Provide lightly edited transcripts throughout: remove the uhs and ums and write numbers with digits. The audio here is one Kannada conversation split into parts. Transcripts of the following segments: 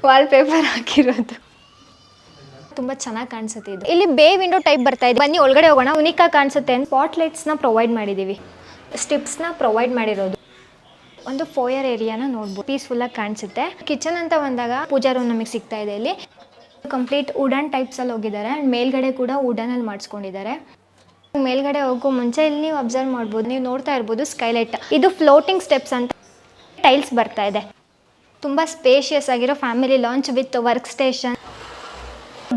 ವಾಲ್ ಪೇಪರ್ ಹಾಕಿರೋದು ತುಂಬ ಚೆನ್ನಾಗಿ ಕಾಣಿಸುತ್ತೆ. ಇದು ಇಲ್ಲಿ ಬೇ ವಿಂಡೋ ಟೈಪ್ ಬರ್ತಾ ಇದೆ. ಬನ್ನಿ ಒಳಗಡೆ ಹೋಗೋಣ. ಯುನಿಕಾಗಿ ಕಾಣಿಸುತ್ತೆ. ಸ್ಪಾಟ್ ಲೈಟ್ಸ್ನ ಪ್ರೊವೈಡ್ ಮಾಡಿದ್ದೀವಿ, ಸ್ಟಿಪ್ಸ್ನ ಪ್ರೊವೈಡ್ ಮಾಡಿರೋದು. ಒಂದು ಫೋಯರ್ ಏರಿಯಾನ ನೋಡ್ಬೋದು, ಪೀಸ್ಫುಲ್ಲಾಗಿ ಕಾಣಿಸುತ್ತೆ. ಕಿಚನ್ ಅಂತ ಬಂದಾಗ ಪೂಜಾ ರೂಮ್ ನಮಗೆ ಸಿಗ್ತಾ ಇದೆ. ಇಲ್ಲಿ ಕಂಪ್ಲೀಟ್ ವುಡನ್ ಟೈಪ್ಸಲ್ಲಿ ಹೋಗಿದ್ದಾರೆ. ಆ್ಯಂಡ್ ಮೇಲ್ಗಡೆ ಕೂಡ ವುಡನಲ್ಲಿ ಮಾಡಿಸ್ಕೊಂಡಿದ್ದಾರೆ. ಮೇಲ್ಗಡೆ ಹೋಗೋ ಮುಂಚೆ ಇಲ್ಲಿ ನೀವು ಅಬ್ಸರ್ವ್ ಮಾಡ್ಬೋದು, ನೀವು ನೋಡ್ತಾ ಇರ್ಬೋದು ಸ್ಕೈಲೈಟ್. ಇದು ಫ್ಲೋಟಿಂಗ್ ಸ್ಟೆಪ್ಸ್ ಅಂತ ಟೈಲ್ಸ್ ಬರ್ತಾ ಇದೆ. ತುಂಬ ಸ್ಪೇಷಿಯಸ್ ಆಗಿರೋ family lounge with work station,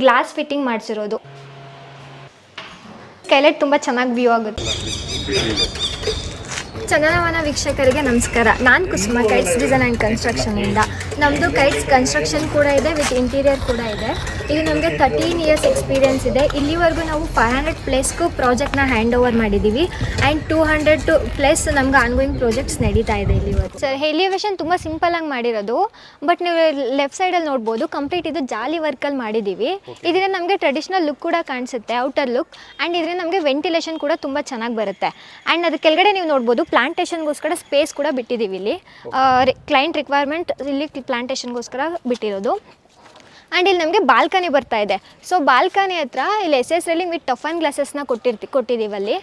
glass fitting ಮಾಡಿಸಿರೋದು. ಸ್ಕೈಲೈಟ್ ತುಂಬ ಚೆನ್ನಾಗಿ ವ್ಯೂ ಆಗುತ್ತೆ. ಚಂದನವನ ವೀಕ್ಷಕರಿಗೆ ನಮಸ್ಕಾರ. ನಾನು ಕುಸುಮ, ಕೈಟ್ಸ್ ಡಿಸೈನ್ ಆ್ಯಂಡ್ ಕನ್ಸ್ಟ್ರಕ್ಷನಿಂದ. ನಮ್ಮದು ಕೈಟ್ಸ್ ಕನ್ಸ್ಟ್ರಕ್ಷನ್ ಕೂಡ ಇದೆ, ವಿತ್ ಇಂಟೀರಿಯರ್ ಕೂಡ ಇದೆ. ಇದು ನಮಗೆ 13 ಇಯರ್ಸ್ ಎಕ್ಸ್ಪೀರಿಯನ್ಸ್ ಇದೆ. ಇಲ್ಲಿವರೆಗೂ ನಾವು 500 ಪ್ಲೇಸ್ಗೂ ಪ್ರಾಜೆಕ್ಟ್ನ ಹ್ಯಾಂಡ್ ಓವರ್ ಮಾಡಿದ್ದೀವಿ. ಆ್ಯಂಡ್ 200 ಪ್ಲಸ್ ನಮ್ಗೆ ಆನ್ಗೋಯಿಂಗ್ ಪ್ರಾಜೆಕ್ಟ್ಸ್ ನಡೀತಾ ಇದೆ ಇಲ್ಲಿವರೆಗೂ. ಸರ್ ಎಲಿವೇಶನ್ ತುಂಬ ಸಿಂಪಲಾಗಿ ಮಾಡಿರೋದು. ಬಟ್ ನೀವು ಲೆಫ್ಟ್ ಸೈಡಲ್ಲಿ ನೋಡ್ಬೋದು, ಕಂಪ್ಲೀಟ್ ಇದು ಜಾಲಿ ವರ್ಕಲ್ಲಿ ಮಾಡಿದ್ದೀವಿ. ಇದರಿಂದ ನಮಗೆ ಟ್ರೆಡಿಷ್ನಲ್ ಲುಕ್ ಕೂಡ ಕಾಣಿಸುತ್ತೆ, ಔಟರ್ ಲುಕ್. ಆ್ಯಂಡ್ ಇದರಿಂದ ನಮಗೆ ವೆಂಟಿಲೇಷನ್ ಕೂಡ ತುಂಬ ಚೆನ್ನಾಗಿ ಬರುತ್ತೆ. ಆ್ಯಂಡ್ ಅದ್ರ ಕೆಳಗಡೆ ನೀವು ನೋಡ್ಬೋದು ಪ್ಲಾಂಟೇಷನ್ಗೋಸ್ಕರ ಸ್ಪೇಸ್ ಕೂಡ ಬಿಟ್ಟಿದ್ದೀವಿ. ಇಲ್ಲಿ ಕ್ಲೈಂಟ್ ರಿಕ್ವೈರ್ಮೆಂಟ್ ಇಲ್ಲಿ ಪ್ಲಾಂಟೇಷನ್ಗೋಸ್ಕರ ಬಿಟ್ಟಿರೋದು. ಆ್ಯಂಡ್ ಇಲ್ಲಿ ನಮಗೆ ಬಾಲ್ಕನಿ ಬರ್ತಾ ಇದೆ. ಸೊ ಬಾಲ್ಕನಿ ಹತ್ರ ಇಲ್ಲಿ SS ರೇಲಿಂಗ್ ವಿತ್ ಟಫನ್ ಗ್ಲಾಸಸ್ನ ಕೊಟ್ಟಿದ್ದೀವಿ. ಅಲ್ಲಿ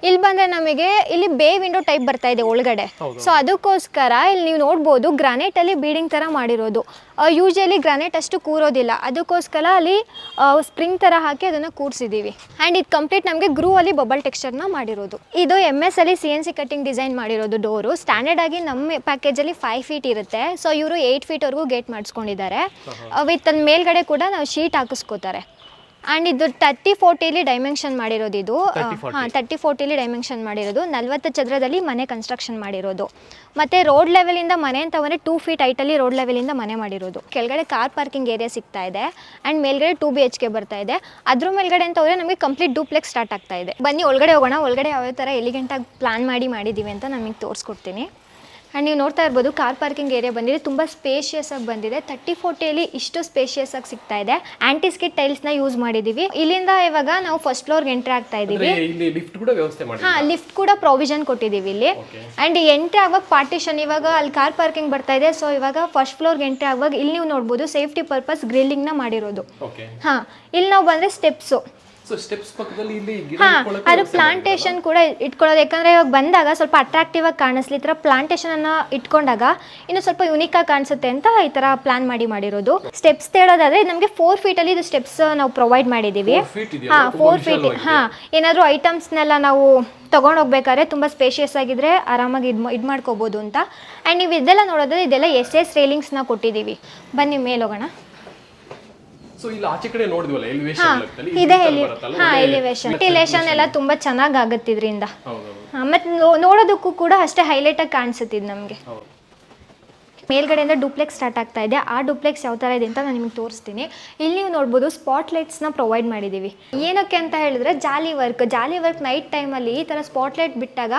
ಇಲ್ಲಿ ಬಂದರೆ ನಮಗೆ ಇಲ್ಲಿ ಬೇ ವಿಂಡೋ ಟೈಪ್ ಬರ್ತಾ ಇದೆ ಒಳಗಡೆ. ಸೊ ಅದಕ್ಕೋಸ್ಕರ ಇಲ್ಲಿ ನೀವು ನೋಡ್ಬೋದು ಗ್ರಾನೈಟಲ್ಲಿ ಬೀಡಿಂಗ್ ಥರ ಮಾಡಿರೋದು. ಯೂಶಲಿ ಗ್ರಾನೈಟ್ ಅಷ್ಟು ಕೂರೋದಿಲ್ಲ, ಅದಕ್ಕೋಸ್ಕರ ಅಲ್ಲಿ ಸ್ಪ್ರಿಂಗ್ ಥರ ಹಾಕಿ ಅದನ್ನು ಕೂರಿಸಿದ್ದೀವಿ. ಆ್ಯಂಡ್ ಇದು ಕಂಪ್ಲೀಟ್ ನಮಗೆ ಗ್ರೂ ಅಲ್ಲಿ ಬಬಲ್ ಟೆಕ್ಸ್ಚರ್ನ ಮಾಡಿರೋದು. ಇದು MS ಅಲ್ಲಿ CNC ಕಟ್ಟಿಂಗ್ ಡಿಸೈನ್ ಮಾಡಿರೋದು ಡೋರು. ಸ್ಟ್ಯಾಂಡರ್ಡ್ ಆಗಿ ನಮ್ಮ ಪ್ಯಾಕೇಜಲ್ಲಿ 5 ಫೀಟ್ ಇರುತ್ತೆ. ಸೊ ಇವರು 8 ಫೀಟ್ವರೆಗೂ ಗೇಟ್ ಮಾಡಿಸ್ಕೊಂಡಿದ್ದಾರೆ. ವಿತ್ ಅಲ್ಲಿ ಮೇಲ್ಗಡೆ ಕೂಡ ನಾವು ಶೀಟ್ ಹಾಕಿಸ್ಕೋತಾರೆ. ಆ್ಯಂಡ್ ಇದು 30-40 ಡೈಮೆನ್ಷನ್ ಮಾಡಿರೋದು. ಇದು 30-40 ಡೈಮೆನ್ಷನ್ ಮಾಡಿರೋದು. 40 ಚದರದಲ್ಲಿ ಮನೆ ಕನ್ಸ್ಟ್ರಕ್ಷನ್ ಮಾಡಿರೋದು. ಮತ್ತು ರೋಡ್ ಲೆವೆಲಿಂದ ಮನೆ ಅಂತ ಬಂದರೆ 2 ಫೀಟ್ ಹೈಟಲ್ಲಿ ರೋಡ್ ಲೆವೆಲಿಂದ ಮನೆ ಮಾಡಿರೋದು. ಕೆಳಗಡೆ ಕಾರ್ ಪಾರ್ಕಿಂಗ್ ಏರಿಯಾ ಸಿಗ್ತಾ ಇದೆ. ಆ್ಯಂಡ್ ಮೇಲ್ಗಡೆ 2 BHK ಬರ್ತಾ ಇದೆ. ಅದ್ರ ಮೇಲ್ಗಡೆ ಅಂತ ಹೋದರೆ ನಮಗೆ ಕಂಪ್ಲೀಟ್ ಡೂಪ್ಲೆಕ್ಸ್ ಸ್ಟಾರ್ಟ್ ಆಗ್ತಾ ಇದೆ. ಬನ್ನಿ ಒಳಗಡೆ ಹೋಗೋಣ. ಒಳಗಡೆ ಯಾವ ಥರ ಎಲಿಗೆಂಟಾಗಿ ಪ್ಲಾನ್ ಮಾಡಿದ್ದೀವಿ ಅಂತ ನಮಗೆ ತೋರಿಸ್ಕೊಡ್ತೀನಿ. ಆ್ಯಂಡ್ ನೀವು ನೋಡ್ತಾ ಇರ್ಬೋದು ಕಾರ್ ಪಾರ್ಕಿಂಗ್ ಏರಿಯಾ ಬಂದಿದೆ, ತುಂಬ ಸ್ಪೇಷಿಯಸ್ ಆಗಿ ಬಂದಿದೆ. 30-40 ಇಷ್ಟು ಸ್ಪೇಷಿಯಸ್ ಆಗಿ ಸಿಗ್ತಾ ಇದೆ. ಆಂಟಿಸ್ಕಿಟ್ ಟೈಲ್ಸ್ನ ಯೂಸ್ ಮಾಡಿದ್ದೀವಿ. ಇಲ್ಲಿಂದ ಇವಾಗ ನಾವು ಫಸ್ಟ್ ಫ್ಲೋರ್ಗೆ ಎಂಟ್ರಿ ಆಗ್ತಾ ಇದ್ದೀವಿ. ಲಿಫ್ಟ್ ಕೂಡ ಪ್ರೊವಿಷನ್ ಕೊಟ್ಟಿದ್ದೀವಿ ಇಲ್ಲಿ. ಆ್ಯಂಡ್ ಎಂಟ್ರಿ ಆಗುವಾಗ ಪಾರ್ಟಿಷನ್, ಇವಾಗ ಅಲ್ಲಿ ಕಾರ್ ಪಾರ್ಕಿಂಗ್ ಬರ್ತಾ ಇದೆ. ಸೊ ಇವಾಗ ಫಸ್ಟ್ ಫ್ಲೋರ್ಗೆ ಎಂಟ್ರಿ ಆಗುವಾಗ ಇಲ್ಲಿ ನೀವು ನೋಡ್ಬೋದು ಸೇಫ್ಟಿ ಪರ್ಪಸ್ ಗ್ರಿಲ್ಲಿಂಗ್ನ ಮಾಡಿರೋದು. ಇಲ್ಲಿ ನಾವು ಬಂದರೆ ಸ್ಟೆಪ್ಸು. ಅದು ಪ್ಲಾಂಟೇಶನ್ ಕೂಡ ಇಟ್ಕೊಳ್ಳೋದು. ಯಾಕಂದರೆ ಇವಾಗ ಬಂದಾಗ ಸ್ವಲ್ಪ ಅಟ್ರಾಕ್ಟಿವ್ ಆಗಿ ಕಾಣಿಸ್ಲಿ, ಈ ಥರ ಪ್ಲಾಂಟೇಶನನ್ನು ಇಟ್ಕೊಂಡಾಗ ಇನ್ನು ಸ್ವಲ್ಪ ಯುನಿಕಾಗಿ ಕಾಣಿಸುತ್ತೆ ಅಂತ ಈ ಥರ ಪ್ಲಾನ್ ಮಾಡಿರೋದು. ಸ್ಟೆಪ್ಸ್ ತೇಳೋದಾದರೆ ನಮಗೆ 4 ಫೀಟಲ್ಲಿ ಇದು ಸ್ಟೆಪ್ಸ್ ನಾವು ಪ್ರೊವೈಡ್ ಮಾಡಿದ್ದೀವಿ. 4 ಫೀಟ್. ಏನಾದರೂ ಐಟಮ್ಸ್ನೆಲ್ಲ ನಾವು ತೊಗೊಂಡೋಗ್ಬೇಕಾದ್ರೆ ತುಂಬ ಸ್ಪೇಷಿಯಸ್ ಆಗಿದ್ರೆ ಆರಾಮಾಗಿ ಇದು ಮಾಡ್ಕೋಬೋದು ಅಂತ. ಆ್ಯಂಡ್ ನೀವು ಇದೆಲ್ಲ ನೋಡೋದಾದ್ರೆ ಇದೆಲ್ಲ SS ರೇಲಿಂಗ್ಸ್ನ ಕೊಟ್ಟಿದ್ದೀವಿ. ಬನ್ನಿ ಮೇಲೋಗೋಣ. ಎಲಿವೇಶನ್ ಎಲ್ಲ ತುಂಬಾ ಚೆನ್ನಾಗಿ ಆಗುತ್ತೆ ಇದರಿಂದ. ಮತ್ತೆ ನೋಡೋದಕ್ಕೂ ಕೂಡ ಅಷ್ಟೇ ಹೈಲೈಟ್ ಆಗಿ ಕಾಣಿಸುತ್ತೆ ಇದು ನಮಗೆ. ಮೇಲ್ಗಡೆಯಿಂದ ಡೂಪ್ಲೆಕ್ಸ್ ಸ್ಟಾರ್ಟ್ ಆಗ್ತಾ ಇದೆ. ಆ ಡೂಪ್ಲೆಕ್ಸ್ ಯಾವ ಥರ ಇದೆ ಅಂತ ನಾನು ನಿಮಗೆ ತೋರಿಸ್ತೀನಿ. ಇಲ್ಲಿ ನೀವು ನೋಡ್ಬೋದು ಸ್ಪಾಟ್ ಲೈಟ್ಸ್ನ ಪ್ರೊವೈಡ್ ಮಾಡಿದ್ದೀವಿ. ಏನಕ್ಕೆ ಅಂತ ಹೇಳಿದ್ರೆ ಜಾಲಿ ವರ್ಕ್ ನೈಟ್ ಟೈಮಲ್ಲಿ ಈ ಥರ ಸ್ಪಾಟ್ ಲೈಟ್ ಬಿಟ್ಟಾಗ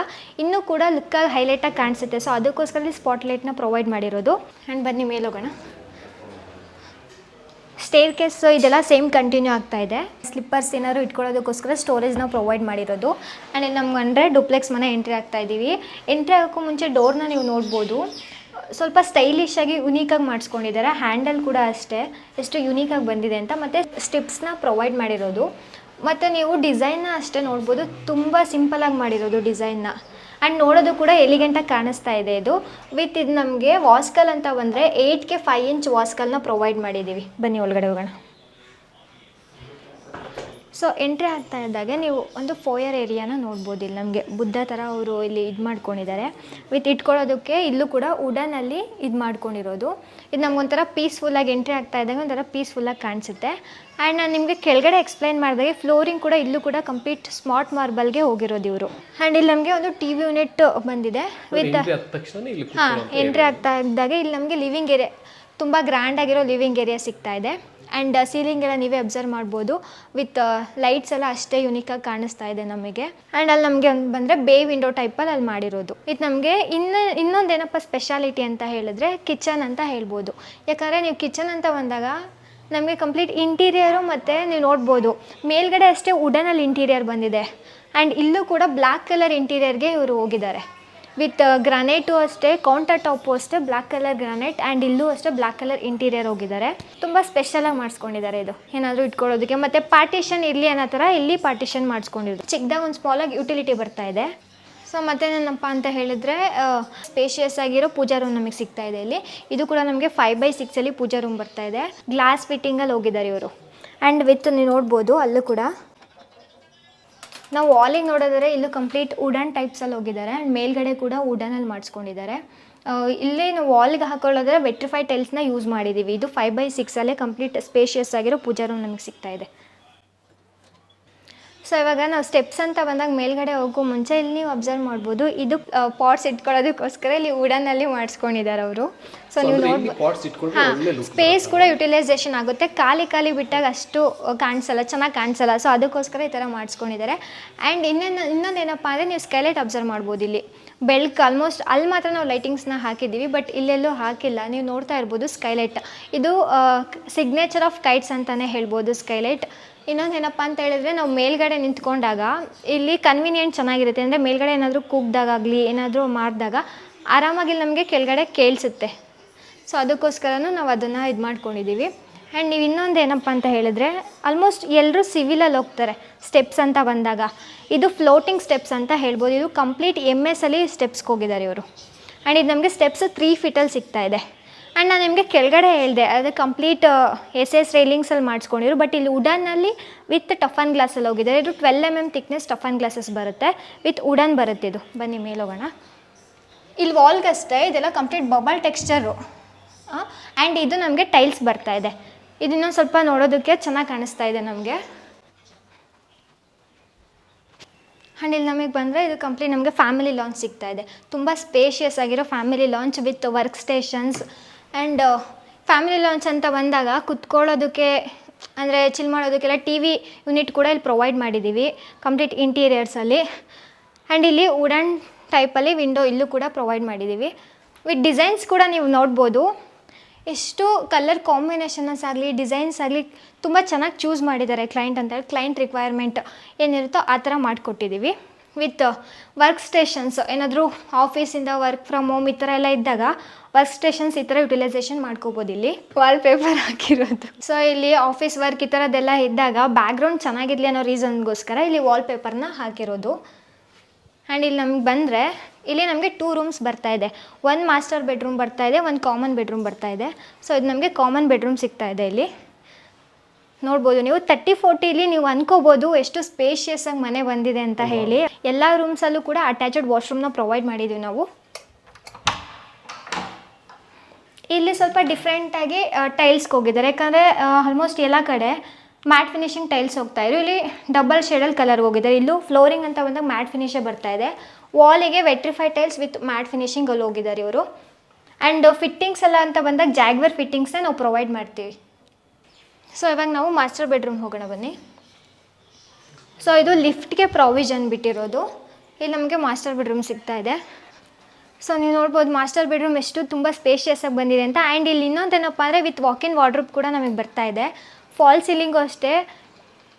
ಇನ್ನೂ ಕೂಡ ಲುಕ್ಕಾಗಿ ಹೈಲೈಟಾಗಿ ಕಾಣಿಸುತ್ತೆ. ಸೊ ಅದಕ್ಕೋಸ್ಕರ ಸ್ಪಾಟ್ ಲೈಟ್ನ ಪ್ರೊವೈಡ್ ಮಾಡಿರೋದು. ಆ್ಯಂಡ್ ಬನ್ನಿ ಮೇಲೋಗೋಣ. ಸ್ಟೇರ್ ಕೇಸ್ ಇದೆಲ್ಲ ಸೇಮ್ ಕಂಟಿನ್ಯೂ ಆಗ್ತಾ ಇದೆ. ಸ್ಲಿಪ್ಪರ್ಸ್ ಏನಾದ್ರು ಇಟ್ಕೊಳ್ಳೋದಕ್ಕೋಸ್ಕರ ಸ್ಟೋರೇಜ್ನ ಪ್ರೊವೈಡ್ ಮಾಡಿರೋದು. ಆ್ಯಂಡ್ ಇಲ್ಲಿ ನಮ್ಗೆ ಅಂದರೆ ಡೂಪ್ಲೆಕ್ಸ್ ಮನೆ ಎಂಟ್ರಿ ಆಗ್ತಾ ಇದ್ದೀವಿ. ಎಂಟ್ರಿ ಆಗೋಕ್ಕೂ ಮುಂಚೆ ಡೋರ್ನ ನೀವು ನೋಡ್ಬೋದು, ಸ್ವಲ್ಪ ಸ್ಟೈಲಿಶ್ ಆಗಿ ಯುನೀಕಾಗಿ ಮಾಡಿಸ್ಕೊಂಡಿದ್ದಾರೆ. ಹ್ಯಾಂಡಲ್ ಕೂಡ ಅಷ್ಟೇ ಎಷ್ಟು ಯುನೀಕಾಗಿ ಬಂದಿದೆ ಅಂತ. ಮತ್ತು ಸ್ಟಿಪ್ಸ್ನ ಪ್ರೊವೈಡ್ ಮಾಡಿರೋದು. ಮತ್ತು ನೀವು ಡಿಸೈನ್ನ ಅಷ್ಟೇ ನೋಡ್ಬೋದು, ತುಂಬ ಸಿಂಪಲಾಗಿ ಮಾಡಿರೋದು ಡಿಸೈನ್ನ. ಆ್ಯಂಡ್ ನೋಡೋದು ಕೂಡ ಎಲಿಗೆಂಟಾಗಿ ಕಾಣಿಸ್ತಾ ಇದೆ ಇದು. ವಿತ್ ಇದು ನಮಗೆ ವಾಸ್ಕಲ್ ಅಂತ ಬಂದರೆ 8ಗೆ 5 ಇಂಚ್ ವಾಸ್ಕಲ್ನ ಪ್ರೊವೈಡ್ ಮಾಡಿದ್ದೀವಿ. ಬನ್ನಿ ಒಳಗಡೆ ಹೋಗೋಣ. ಸೊ ಎಂಟ್ರಿ ಆಗ್ತಾ ಇದ್ದಾಗೆ ನೀವು ಒಂದು ಫೋಯರ್ ಏರಿಯಾನ ನೋಡ್ಬೋದು. ಇಲ್ಲಿ ನಮಗೆ ಬುದ್ಧ ಥರ ಅವರು ಇಲ್ಲಿ ಇದು ಮಾಡ್ಕೊಂಡಿದ್ದಾರೆ. ವಿತ್ ಇಟ್ಕೊಳ್ಳೋದಕ್ಕೆ ಇಲ್ಲೂ ಕೂಡ ವುಡನಲ್ಲಿ ಇದು ಮಾಡ್ಕೊಂಡಿರೋದು. ಇದು ನಮಗೊಂಥರ ಪೀಸ್ಫುಲ್ಲಾಗಿ ಎಂಟ್ರಿ ಆಗ್ತಾ ಇದ್ದಾಗ ಒಂಥರ ಪೀಸ್ಫುಲ್ಲಾಗಿ ಕಾಣಿಸುತ್ತೆ. ಆ್ಯಂಡ್ ನಾನು ನಿಮಗೆ ಕೆಳಗಡೆ ಎಕ್ಸ್ಪ್ಲೈನ್ ಮಾಡಿದಾಗೆ ಫ್ಲೋರಿಂಗ್ ಕೂಡ ಇಲ್ಲೂ ಕೂಡ ಕಂಪ್ಲೀಟ್ ಸ್ಮಾರ್ಟ್ ಮಾರ್ಬಲ್ಗೆ ಹೋಗಿರೋದು ಇವರು. ಆ್ಯಂಡ್ ಇಲ್ಲಿ ನಮಗೆ ಒಂದು TV ಯೂನಿಟ್ ಬಂದಿದೆ. ವಿತ್ ಎಂಟ್ರಿ ಆಗ್ತಾ ಇದ್ದಾಗೆ ಇಲ್ಲಿ ನಮಗೆ ಲಿವಿಂಗ್ ಏರಿಯಾ, ತುಂಬ ಗ್ರ್ಯಾಂಡ್ ಆಗಿರೋ ಲಿವಿಂಗ್ ಏರಿಯಾ ಸಿಗ್ತಾ ಇದೆ. ಆ್ಯಂಡ್ ಸೀಲಿಂಗ್ ಎಲ್ಲ ನೀವೇ ಅಬ್ಸರ್ವ್ ಮಾಡ್ಬೋದು. ವಿತ್ ಲೈಟ್ಸ್ ಎಲ್ಲ ಅಷ್ಟೇ ಯುನೀಕಾಗಿ ಕಾಣಿಸ್ತಾ ಇದೆ ನಮಗೆ. ಆ್ಯಂಡ್ ಅಲ್ಲಿ ನಮಗೆ ಬಂದರೆ ಬೇ ವಿಂಡೋ ಟೈಪಲ್ಲಿ ಅಲ್ಲಿ ಮಾಡಿರೋದು. ಇದು ನಮಗೆ ಇನ್ನೊಂದೇನಪ್ಪ ಸ್ಪೆಷಾಲಿಟಿ ಅಂತ ಹೇಳಿದ್ರೆ ಕಿಚನ್ ಅಂತ ಹೇಳ್ಬೋದು. ಯಾಕಂದರೆ ನೀವು ಕಿಚನ್ ಅಂತ ಬಂದಾಗ ನಮಗೆ ಕಂಪ್ಲೀಟ್ ಇಂಟೀರಿಯರು ಮತ್ತು ನೀವು ನೋಡ್ಬೋದು ಮೇಲ್ಗಡೆ ಅಷ್ಟೇ ವುಡನಲ್ಲಿ ಇಂಟೀರಿಯರ್ ಬಂದಿದೆ. ಆ್ಯಂಡ್ ಇಲ್ಲೂ ಕೂಡ ಬ್ಲ್ಯಾಕ್ ಕಲರ್ ಇಂಟೀರಿಯರ್ಗೆ ಇವರು ಹೋಗಿದ್ದಾರೆ. ವಿತ್ ಗ್ರಾನೈಟು ಅಷ್ಟೇ, ಕೌಂಟರ್ ಟಾಪು ಅಷ್ಟೇ ಬ್ಲ್ಯಾಕ್ ಕಲರ್ ಗ್ರಾನೈಟ್ ಆ್ಯಂಡ್ ಇಲ್ಲೂ ಅಷ್ಟೇ ಬ್ಲ್ಯಾಕ್ ಕಲರ್ ಇಂಟೀರಿಯರ್ ಹೋಗಿದ್ದಾರೆ. ತುಂಬ ಸ್ಪೆಷಲಾಗಿ ಮಾಡಿಸ್ಕೊಂಡಿದ್ದಾರೆ ಇದು ಏನಾದರೂ ಇಟ್ಕೊಳ್ಳೋದಕ್ಕೆ. ಮತ್ತು ಪಾರ್ಟಿಷನ್ ಇರಲಿ ಅನ್ನೋ ಥರ ಇಲ್ಲಿ ಪಾರ್ಟಿಷನ್ ಮಾಡಿಸ್ಕೊಂಡಿದ್ರು. ಚಿಕ್ಕದಾಗ ಒಂದು ಸ್ಮಾಲಾಗಿ ಯುಟಿಲಿಟಿ ಬರ್ತಾ ಇದೆ. ಸೊ ಮತ್ತೇನಪ್ಪ ಅಂತ ಹೇಳಿದ್ರೆ ಸ್ಪೇಷಿಯಸ್ ಆಗಿರೋ ಪೂಜಾ ರೂಮ್ ನಮಗೆ ಸಿಗ್ತಾ ಇದೆ ಇಲ್ಲಿ. ಇದು ಕೂಡ ನಮಗೆ 5x6 ಪೂಜಾ ರೂಮ್ ಬರ್ತಾ ಇದೆ. ಗ್ಲಾಸ್ ಫಿಟ್ಟಿಂಗಲ್ಲಿ ಹೋಗಿದ್ದಾರೆ ಇವರು. ಆ್ಯಂಡ್ ವಿತ್ ನೀವು ನೋಡ್ಬೋದು ಅಲ್ಲೂ ಕೂಡ ನಾವು ವಾಲಿಗೆ ನೋಡಿದ್ರೆ ಇಲ್ಲೂ ಕಂಪ್ಲೀಟ್ ವುಡನ್ ಟೈಪ್ಸಲ್ಲಿ ಹೋಗಿದ್ದಾರೆ. ಆ್ಯಂಡ್ ಮೇಲ್ಗಡೆ ಕೂಡ ವುಡನಲ್ಲಿ ಮಾಡಿಸ್ಕೊಂಡಿದ್ದಾರೆ. ಇಲ್ಲೇ ನಾವು ವಾಲ್ಗೆ ಹಾಕೊಳ್ಳೋದ್ರೆ ವೆಟ್ರಿಫೈಡ್ ಟೈಲ್ಸ್ನ ಯೂಸ್ ಮಾಡಿದ್ದೀವಿ. ಇದು 5x6 ಕಂಪ್ಲೀಟ್ ಸ್ಪೇಷಿಯಸ್ ಆಗಿರೋ ಪೂಜಾ ರೂಮ್ ನಮಗೆ ಸಿಗ್ತಾ ಇದೆ. ಸೊ ಇವಾಗ ನಾವು ಸ್ಟೆಪ್ಸ್ ಅಂತ ಬಂದಾಗ ಮೇಲ್ಗಡೆ ಹೋಗೋ ಮುಂಚೆ ಇಲ್ಲಿ ನೀವು ಅಬ್ಸರ್ವ್ ಮಾಡ್ಬೋದು, ಇದು ಪಾಟ್ಸ್ ಇಟ್ಕೊಳ್ಳೋದಕ್ಕೋಸ್ಕರ ಇಲ್ಲಿ ವುಡನ್ನಲ್ಲಿ ಮಾಡಿಸ್ಕೊಂಡಿದ್ದಾರೆ ಅವರು. ಸೊ ನೀವು ನೋಡ್ಬೋದು, ಹಾಂ, ಸ್ಪೇಸ್ ಕೂಡ ಯುಟಿಲೈಸೇಷನ್ ಆಗುತ್ತೆ. ಖಾಲಿ ಬಿಟ್ಟಾಗ ಅಷ್ಟು ಕಾಣಿಸಲ್ಲ, ಚೆನ್ನಾಗಿ ಕಾಣಿಸಲ್ಲ. ಸೊ ಅದಕ್ಕೋಸ್ಕರ ಈ ಥರ ಮಾಡಿಸ್ಕೊಂಡಿದ್ದಾರೆ. ಆ್ಯಂಡ್ ಇನ್ನೊಂದೇನಪ್ಪ ಅಂದರೆ ನೀವು ಸ್ಕೈಲೈಟ್ ಅಬ್ಸರ್ವ್ ಮಾಡ್ಬೋದು. ಇಲ್ಲಿ ಬೆಳಕು ಆಲ್ಮೋಸ್ಟ್ ಅಲ್ಲಿ ಮಾತ್ರ ನಾವು ಲೈಟಿಂಗ್ಸ್ನ ಹಾಕಿದ್ದೀವಿ, ಬಟ್ ಇಲ್ಲೆಲ್ಲೂ ಹಾಕಿಲ್ಲ. ನೀವು ನೋಡ್ತಾ ಇರ್ಬೋದು ಸ್ಕೈಲೈಟ್. ಇದು ಸಿಗ್ನೇಚರ್ ಆಫ್ ಕೈಟ್ಸ್ ಅಂತಲೇ ಹೇಳ್ಬೋದು ಸ್ಕೈಲೈಟ್. ಇನ್ನೊಂದು ಏನಪ್ಪ ಅಂತ ಹೇಳಿದ್ರೆ, ನಾವು ಮೇಲ್ಗಡೆ ನಿಂತ್ಕೊಂಡಾಗ ಇಲ್ಲಿ ಕನ್ವೀನಿಯೆಂಟ್ ಚೆನ್ನಾಗಿರುತ್ತೆ. ಅಂದರೆ ಮೇಲ್ಗಡೆ ಏನಾದರೂ ಕೂಗ್ದಾಗಲಿ ಏನಾದರೂ ಮಾಡಿದಾಗ ಆರಾಮಾಗಿ ನಮಗೆ ಕೆಳಗಡೆ ಕೇಳಿಸುತ್ತೆ. ಸೊ ಅದಕ್ಕೋಸ್ಕರನೂ ನಾವು ಅದನ್ನು ಇದು ಮಾಡ್ಕೊಂಡಿದ್ದೀವಿ. ಆ್ಯಂಡ್ ನೀವು ಇನ್ನೊಂದು ಏನಪ್ಪ ಅಂತ ಹೇಳಿದ್ರೆ, ಆಲ್ಮೋಸ್ಟ್ ಎಲ್ಲರೂ ಸಿವಿಲಲ್ಲಿ ಹೋಗ್ತಾರೆ ಸ್ಟೆಪ್ಸ್ ಅಂತ ಬಂದಾಗ. ಇದು ಫ್ಲೋಟಿಂಗ್ ಸ್ಟೆಪ್ಸ್ ಅಂತ ಹೇಳ್ಬೋದು. ಇದು ಕಂಪ್ಲೀಟ್ MS ಸ್ಟೆಪ್ಸ್ಗೆ ಹೋಗಿದ್ದಾರೆ ಇವರು. ಆ್ಯಂಡ್ ಇದು ನಮಗೆ ಸ್ಟೆಪ್ಸ್ 3 ಫೀಟಲ್ಲಿ ಸಿಗ್ತಾ ಇದೆ. ಆ್ಯಂಡ್ ನಾನು ನಿಮಗೆ ಕೆಳಗಡೆ ಹೇಳಿದೆ ಅದು ಕಂಪ್ಲೀಟ್ SS ರೈಲಿಂಗ್ಸಲ್ಲಿ ಮಾಡಿಸ್ಕೊಂಡಿರು. ಬಟ್ ಇಲ್ಲಿ ವುಡನ್ನಲ್ಲಿ ವಿತ್ ಟಫನ್ ಗ್ಲಾಸಲ್ಲಿ ಹೋಗಿದ್ದಾರೆ. ಇದು 12 mm ಥಿಕ್ನೆಸ್ ಟಫನ್ ಗ್ಲಾಸಸ್ ಬರುತ್ತೆ, ವಿತ್ ವುಡನ್ ಬರುತ್ತೆ ಇದು. ಬನ್ನಿ ಮೇಲೆ ಹೋಗೋಣ. ಇಲ್ಲಿ ವಾಲ್ಗಷ್ಟೇ ಇದೆಲ್ಲ ಕಂಪ್ಲೀಟ್ ಬಬಲ್ ಟೆಕ್ಸ್ಚರು. ಆ್ಯಂಡ್ ಇದು ನಮಗೆ ಟೈಲ್ಸ್ ಬರ್ತಾ ಇದೆ. ಇದು ಇನ್ನೊಂದು ಸ್ವಲ್ಪ ನೋಡೋದಕ್ಕೆ ಚೆನ್ನಾಗಿ ಕಾಣಿಸ್ತಾ ಇದೆ ನಮಗೆ. ಆ್ಯಂಡ್ ಇಲ್ಲಿ ನಮಗೆ ಬಂದರೆ ಇದು ಕಂಪ್ಲೀಟ್ ನಮಗೆ ಫ್ಯಾಮಿಲಿ ಲಾಂಚ್ ಸಿಗ್ತಾ ಇದೆ. ತುಂಬ ಸ್ಪೇಷಿಯಸ್ ಆಗಿರೋ family lounge with work stations. And family launch ಅಂತ ಬಂದಾಗ ಕುತ್ಕೊಳ್ಳೋದಕ್ಕೆ ಅಂದರೆ ಚಿಲ್ ಮಾಡೋದಕ್ಕೆಲ್ಲ TV ಯೂನಿಟ್ ಕೂಡ ಇಲ್ಲಿ ಪ್ರೊವೈಡ್ ಮಾಡಿದ್ದೀವಿ ಕಂಪ್ಲೀಟ್ ಇಂಟೀರಿಯರ್ಸಲ್ಲಿ. ಆ್ಯಂಡ್ ಇಲ್ಲಿ ವುಡನ್ ಟೈಪಲ್ಲಿ ವಿಂಡೋ ಇಲ್ಲೂ ಕೂಡ ಪ್ರೊವೈಡ್ ಮಾಡಿದ್ದೀವಿ. ವಿತ್ ಡಿಸೈನ್ಸ್ ಕೂಡ ನೀವು ನೋಡ್ಬೋದು. ಎಷ್ಟು ಕಲರ್ ಕಾಂಬಿನೇಷನ್ಸ್ ಆಗಲಿ ಡಿಸೈನ್ಸ್ ಆಗಲಿ ತುಂಬ ಚೆನ್ನಾಗಿ ಚೂಸ್ ಮಾಡಿದ್ದಾರೆ ಕ್ಲೈಂಟ್ ಅಂತ ಹೇಳಿ. ಕ್ಲೈಂಟ್ ರಿಕ್ವೈರ್ಮೆಂಟ್ ಏನಿರುತ್ತೋ ಆ ಥರ ಮಾಡಿಕೊಟ್ಟಿದ್ದೀವಿ. ವಿತ್ ವರ್ಕ್ ಸ್ಟೇಷನ್ಸ್, ಏನಾದರೂ ಆಫೀಸಿಂದ ವರ್ಕ್ ಫ್ರಮ್ ಹೋಮ್ ಈ ಥರ ಎಲ್ಲ ಇದ್ದಾಗ ವರ್ಕ್ ಸ್ಟೇಷನ್ಸ್ ಈ ಥರ ಯುಟಿಲೈಸೇಷನ್ ಮಾಡ್ಕೋಬೋದು. ಇಲ್ಲಿ ವಾಲ್ಪೇಪರ್ ಹಾಕಿರೋದು. ಸೊ ಇಲ್ಲಿ ಆಫೀಸ್ ವರ್ಕ್ ಈ ಥರದ್ದೆಲ್ಲ ಇದ್ದಾಗ ಬ್ಯಾಕ್ಗ್ರೌಂಡ್ ಚೆನ್ನಾಗಿರಲಿ ಅನ್ನೋ ರೀಸನ್ಗೋಸ್ಕರ ಇಲ್ಲಿ ವಾಲ್ಪೇಪರ್ನ ಹಾಕಿರೋದು. ಆ್ಯಂಡ್ ಇಲ್ಲಿ ನಮ್ಗೆ ಬಂದರೆ ಇಲ್ಲಿ ನಮಗೆ 2 ರೂಮ್ಸ್ ಬರ್ತಾ ಇದೆ. 1 ಮಾಸ್ಟರ್ ಬೆಡ್ರೂಮ್ ಬರ್ತಾ ಇದೆ, 1 ಕಾಮನ್ ಬೆಡ್ರೂಮ್ ಬರ್ತಾ ಇದೆ. ಸೊ ಇದು ನಮಗೆ ಕಾಮನ್ ಬೆಡ್ರೂಮ್ ಸಿಗ್ತಾ ಇದೆ. ಇಲ್ಲಿ ನೋಡ್ಬೋದು ನೀವು 30-40 ನೀವು ಅನ್ಕೋಬೋದು ಎಷ್ಟು ಸ್ಪೇಷಿಯಸ್ ಆಗಿ ಮನೆ ಬಂದಿದೆ ಅಂತ ಹೇಳಿ. ಎಲ್ಲ ರೂಮ್ಸಲ್ಲೂ ಕೂಡ ಅಟ್ಯಾಚ್ಡ್ ವಾಶ್ರೂಮ್ನ ಪ್ರೊವೈಡ್ ಮಾಡಿದ್ದೀವಿ ನಾವು. ಇಲ್ಲಿ ಸ್ವಲ್ಪ ಡಿಫ್ರೆಂಟಾಗಿ ಟೈಲ್ಸ್ಗೆ ಹೋಗಿದ್ದಾರೆ. ಯಾಕಂದರೆ ಆಲ್ಮೋಸ್ಟ್ ಎಲ್ಲ ಕಡೆ ಮ್ಯಾಟ್ ಫಿನಿಷಿಂಗ್ ಟೈಲ್ಸ್ ಹೋಗ್ತಾಯಿದ್ರು. ಇಲ್ಲಿ ಡಬಲ್ ಶೇಡಲ್ಲಿ ಕಲರ್ ಹೋಗಿದ್ದಾರೆ. ಇಲ್ಲೂ ಫ್ಲೋರಿಂಗ್ ಅಂತ ಬಂದಾಗ ಮ್ಯಾಟ್ ಫಿನಿಷೇ ಬರ್ತಾ ಇದೆ. ವಾಲಿಗೆ ವೆಟ್ರಿಫೈಡ್ ಟೈಲ್ಸ್ ವಿತ್ ಮ್ಯಾಟ್ ಫಿನಿಷಿಂಗಲ್ಲಿ ಹೋಗಿದ್ದಾರೆ ಇವರು. ಆ್ಯಂಡ್ ಫಿಟ್ಟಿಂಗ್ಸ್ ಎಲ್ಲ ಅಂತ ಬಂದಾಗ ಜಾಗ್ವರ್ ಫಿಟ್ಟಿಂಗ್ಸ್ನ ನಾವು ಪ್ರೊವೈಡ್ ಮಾಡ್ತೀವಿ. ಸೊ ಇವಾಗ ನಾವು ಮಾಸ್ಟರ್ ಬೆಡ್ರೂಮ್ ಹೋಗೋಣ ಬನ್ನಿ. ಸೊ ಇದು ಲಿಫ್ಟ್ಗೆ ಪ್ರಾವಿಷನ್ ಬಿಟ್ಟಿರೋದು. ಇಲ್ಲಿ ನಮಗೆ ಮಾಸ್ಟರ್ ಬೆಡ್ರೂಮ್ ಸಿಗ್ತಾ ಇದೆ. ಸೊ ನೀವು ನೋಡ್ಬೋದು ಮಾಸ್ಟರ್ ಬೆಡ್ರೂಮ್ ಎಷ್ಟು ತುಂಬ ಸ್ಪೇಷಿಯಸ್ ಆಗಿ ಬಂದಿದೆ ಅಂತ. ಆ್ಯಂಡ್ ಇಲ್ಲಿ ಇನ್ನೊಂದೇನಪ್ಪ ಅಂದರೆ ವಿತ್ ವಾಕ್-ಇನ್ ವಾರ್ಡ್ರೋಬ್ ಕೂಡ ನಮಗೆ ಬರ್ತಾ ಇದೆ. ಫಾಲ್ ಸೀಲಿಂಗು ಅಷ್ಟೇ